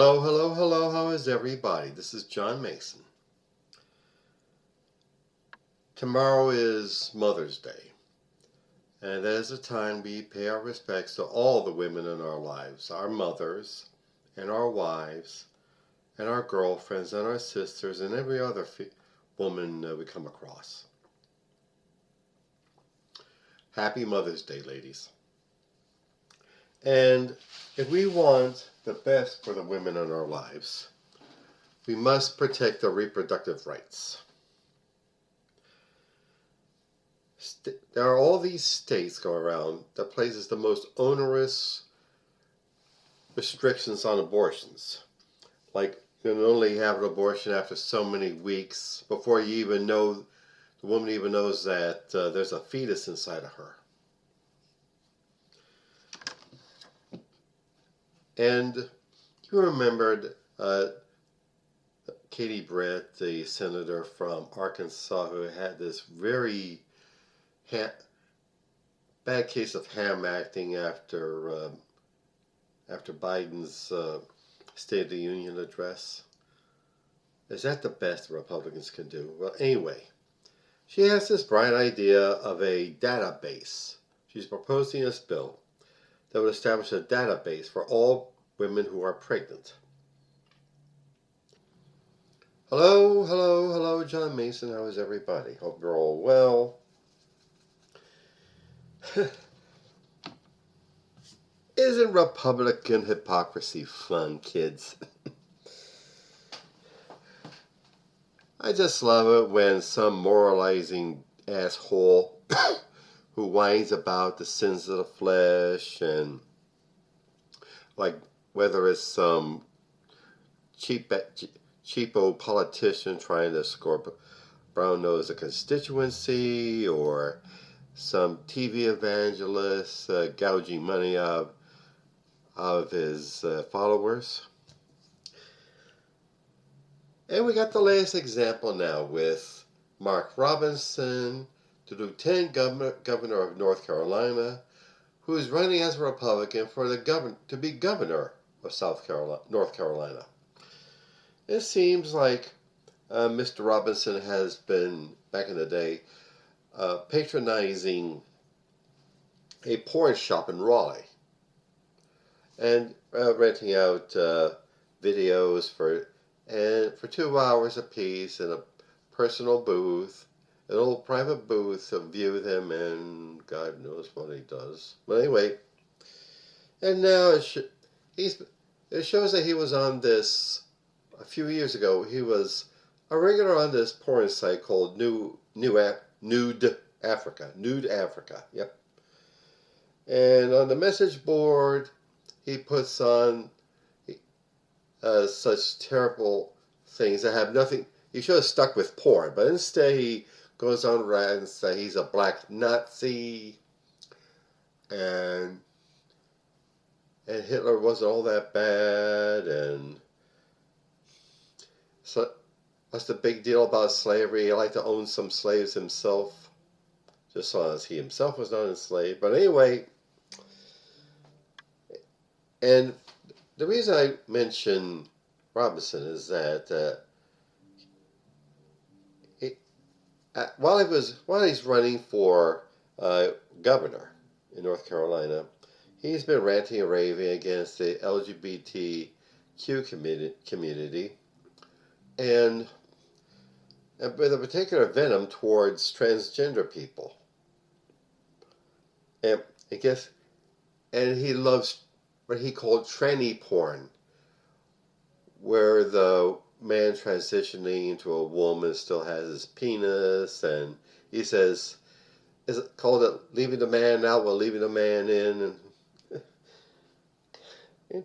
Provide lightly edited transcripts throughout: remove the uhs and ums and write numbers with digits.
Hello, hello, hello, how is everybody? This is John Mason. Tomorrow is Mother's Day, and that is a time we pay our respects to all the women in our lives, our mothers, and our wives, and our girlfriends, and our sisters, and every other woman we come across. Happy Mother's Day, ladies. And if we want the best for the women in our lives, we must protect their reproductive rights. There are all these states going around that places the most onerous restrictions on abortions. Like, you can only have an abortion after so many weeks before you even know, the woman even knows that there's a fetus inside of her. And you remembered Katie Britt, the senator from Arkansas, who had this very bad case of ham acting after Biden's State of the Union address. Is that the best the Republicans can do? Well, anyway, she has this bright idea of a database. She's proposing this bill that would establish a database for all women who are pregnant. Hello, hello, hello, John Mason. How is everybody? Hope you're all well. Isn't Republican hypocracy fun, kids? I just love it when some moralizing asshole who whines about the sins of the flesh and like whether it's some cheapo politician trying to score brown nose a constituency, or some TV evangelist gouging money out of his followers. And we got the latest example now with Mark Robinson, the Lieutenant Governor of North Carolina, who is running as a Republican for to be governor of North Carolina. It seems like Mr. Robinson has been, back in the day, patronizing a porn shop in Raleigh and renting out videos for 2 hours apiece in a personal booth, an old private booth to view them, and God knows what he does. But anyway, and now it shows that he was on this a few years ago. He was a regular on this porn site called Nude Africa. Yep. And on the message board, he puts on such terrible things that have nothing. He should have stuck with porn, but instead he goes on rant and say he's a black Nazi, and Hitler wasn't all that bad, and so what's the big deal about slavery? He'd like to own some slaves himself, just so as he himself was not enslaved. But anyway, and the reason I mention Robinson is that while he's running for governor in North Carolina, he's been ranting and raving against the LGBTQ community, and with a particular venom towards transgender people. And he loves what he called tranny porn, where the man transitioning into a woman still has his penis, and he says, is it called it leaving the man out while leaving the man in? And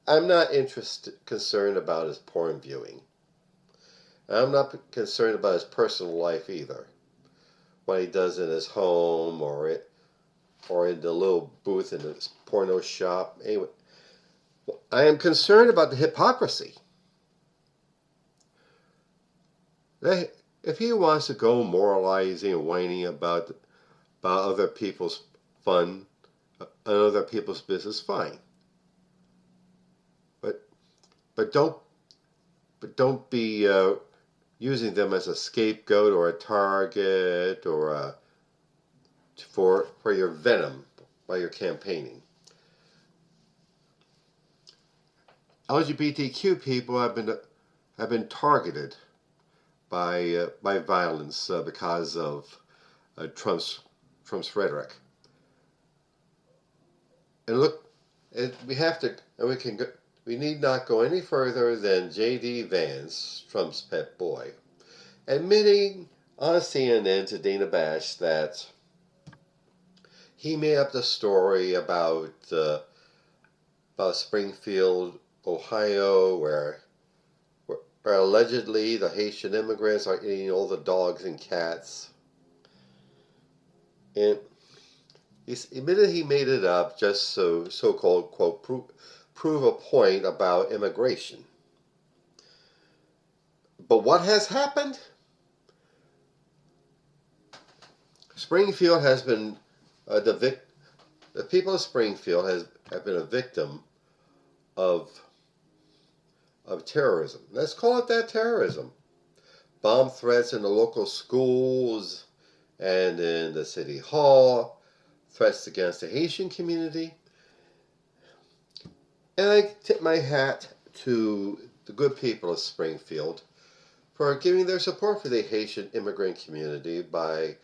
I'm not concerned about his porn viewing. I'm not concerned about his personal life either. What he does in his home or in the little booth in his porno shop. Anyway, I am concerned about the hypocrisy. If he wants to go moralizing and whining about other people's fun and other people's business, fine. But but don't be using them as a scapegoat or a target or for your venom while you're campaigning. LGBTQ people have been targeted by violence because of Trump's rhetoric. And look, we need not go any further than J.D. Vance, Trump's pet boy, admitting on CNN to Dana Bash that he made up the story about Springfield, Ohio, where allegedly the Haitian immigrants are eating all the dogs and cats. And he admitted he made it up just so-called, quote, prove a point about immigration. But what has happened? Springfield has been the people of Springfield have been a victim of terrorism. Let's call it that, terrorism. Bomb threats in the local schools and in the city hall, threats against the Haitian community. And I tip my hat to the good people of Springfield for giving their support for the Haitian immigrant community by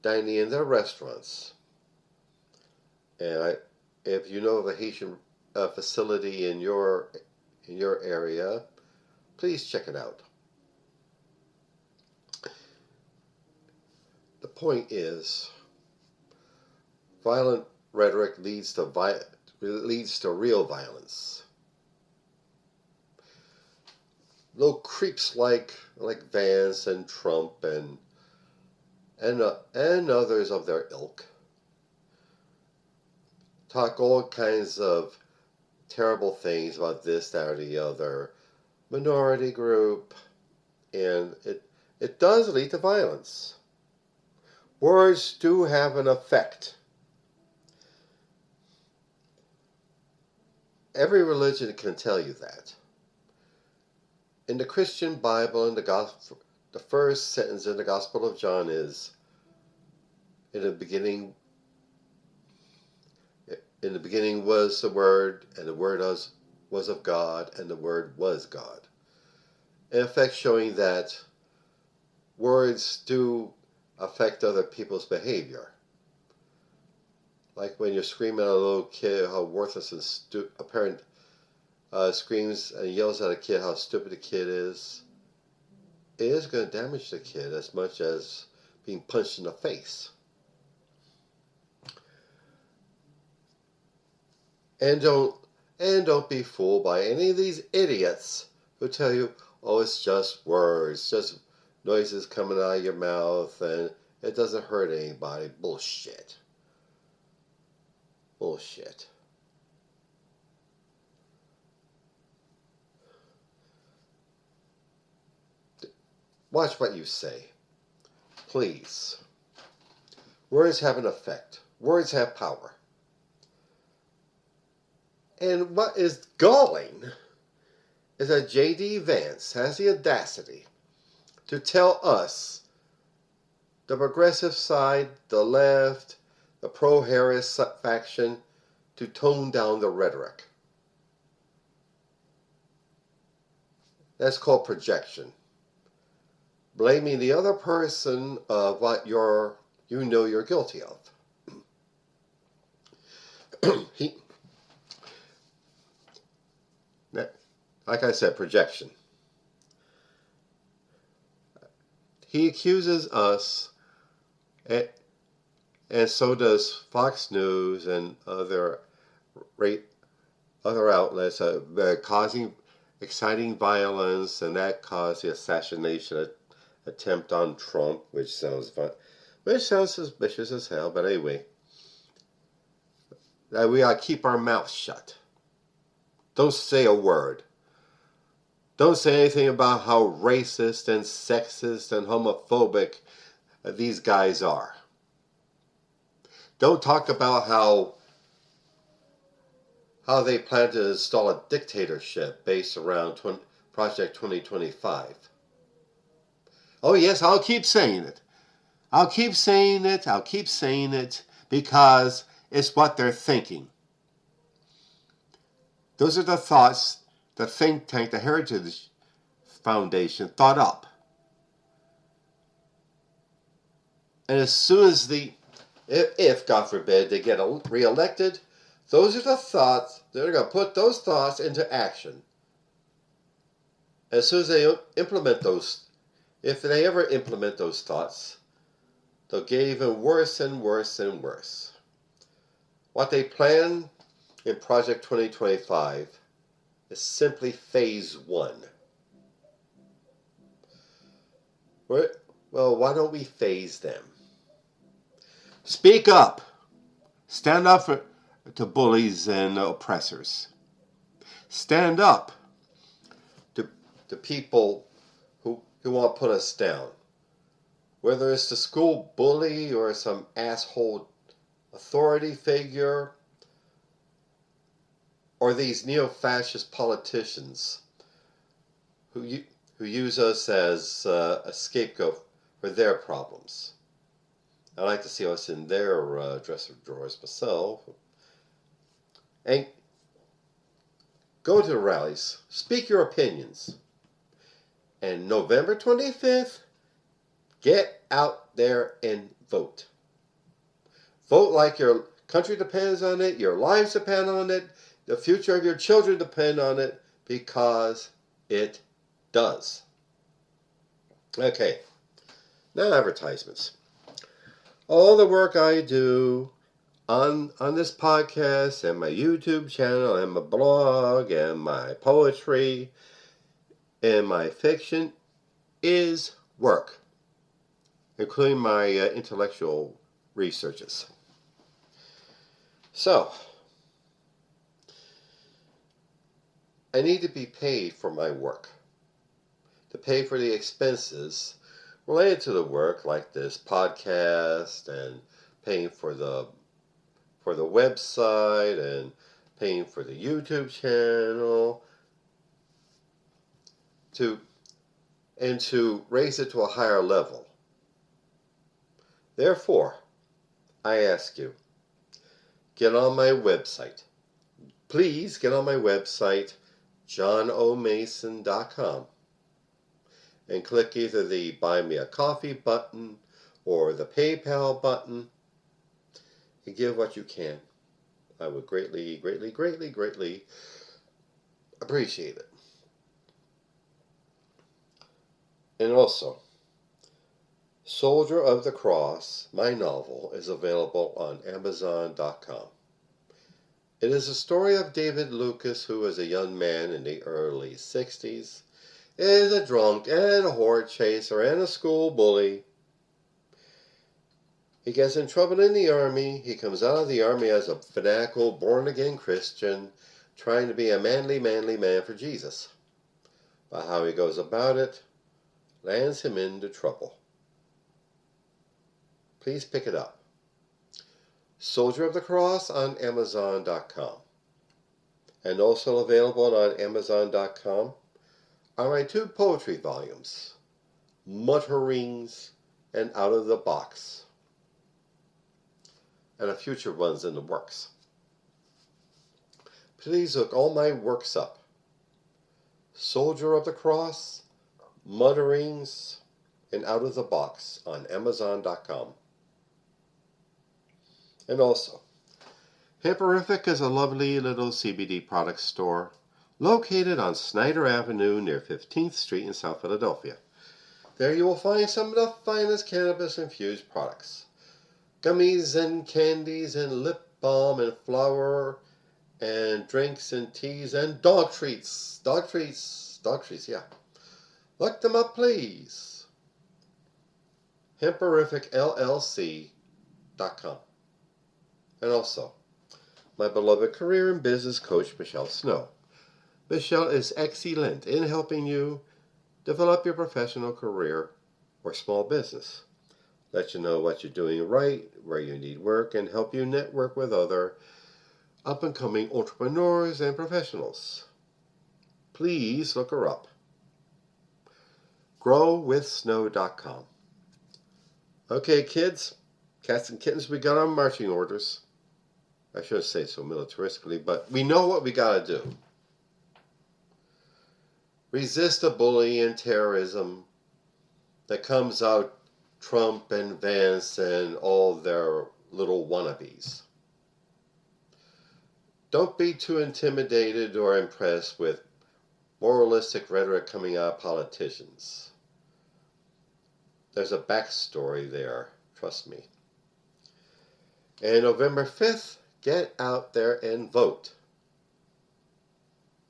dining in their restaurants. And if you know of a Haitian facility in your area, please check it out. The point is, violent rhetoric leads to real violence. Little creeps like Vance and Trump and others of their ilk talk all kinds of terrible things about this, that, or the other minority group, and it does lead to violence. Words do have an effect. Every religion can tell you that. In the Christian Bible, in the Gospel, the first sentence in the Gospel of John is, in the beginning was the Word, and the Word was of God, and the Word was God. In effect, showing that words do affect other people's behavior. Like when you're screaming at a little kid how worthless and a parent screams and yells at a kid how stupid the kid is, it is going to damage the kid as much as being punched in the face. And don't be fooled by any of these idiots who tell you, oh, it's just words, just noises coming out of your mouth, and it doesn't hurt anybody. Bullshit. Bullshit. Watch what you say. Please. Words have an effect. Words have power. And what is galling is that J.D. Vance has the audacity to tell us, the progressive side, the left, the pro-Harris faction, to tone down the rhetoric. That's called projection. Blaming the other person of what you're guilty of. Like I said, projection. He accuses us, and so does Fox News and other outlets, causing exciting violence, and that caused the assassination attempt on Trump, which sounds suspicious as hell. But anyway, we gotta keep our mouths shut. Don't say a word. Don't say anything about how racist and sexist and homophobic these guys are. Don't talk about how how they plan to install a dictatorship based around Project 2025. Oh yes, I'll keep saying it. I'll keep saying it. I'll keep saying it because it's what they're thinking. Those are the thoughts the think tank, the Heritage Foundation, thought up. And as soon as if God forbid, they get reelected, those are the thoughts, they're going to put those thoughts into action. As soon as they implement those, if they ever implement those thoughts, they'll get even worse and worse and worse. What they plan in Project 2025 is simply phase 1. Well, why don't we phase them? Speak up. Stand up to bullies and oppressors. Stand up to people who want to put us down. Whether it's the school bully or some asshole authority figure or these neo-fascist politicians who use us as a scapegoat for their problems. I like to see what's in their dresser drawers myself. And go to the rallies. Speak your opinions. And November 25th, get out there and vote. Vote like your country depends on it, your lives depend on it, the future of your children depend on it, because it does. Okay, now advertisements. All the work I do on this podcast and my YouTube channel and my blog and my poetry and my fiction is work, including my intellectual researches. So, I need to be paid for my work, to pay for the expenses related to the work, like this podcast and paying for the website and paying for the YouTube channel, to raise it to a higher level. Therefore, I ask you, get on my website. Please get on my website, johnomason.com, and click either the Buy Me a Coffee button or the PayPal button and give what you can. I would greatly, greatly, greatly, greatly appreciate it. And also, Soldier of the Cross, my novel, is available on Amazon.com. It is a story of David Lucas, who was a young man in the early 60s, is a drunk and a whore chaser and a school bully. He gets in trouble in the army. He comes out of the army as a fanatical, born-again Christian, trying to be a manly man for Jesus. But how he goes about it lands him into trouble. Please pick it up. Soldier of the Cross on Amazon.com. And also available on Amazon.com are my 2 poetry volumes, Mutterings and Out of the Box, and a future one's in the works. Please look all my works up. Soldier of the Cross, Mutterings, and Out of the Box on Amazon.com. And also, Hypocracy is a lovely little CBD product store located on Snyder Avenue near 15th Street in South Philadelphia. There you will find some of the finest cannabis-infused products. Gummies and candies and lip balm and flour and drinks and teas and dog treats. Dog treats, yeah. Look them up, please. HemporificLLC.com. And also, my beloved career and business coach, Michelle Snow. Michelle is excellent in helping you develop your professional career or small business. Let you know what you're doing right, where you need work, and help you network with other up-and-coming entrepreneurs and professionals. Please look her up. growwithsnow.com. Okay, kids, cats and kittens, we got our marching orders. I shouldn't say so militaristically, but we know what we gotta do. Resist the bullying and terrorism that comes out Trump and Vance and all their little wannabes. Don't be too intimidated or impressed with moralistic rhetoric coming out of politicians. There's a backstory there, trust me. And November 5th, get out there and vote.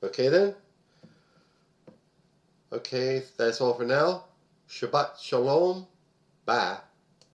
Okay then? Okay, that's all for now. Shabbat Shalom. Bye.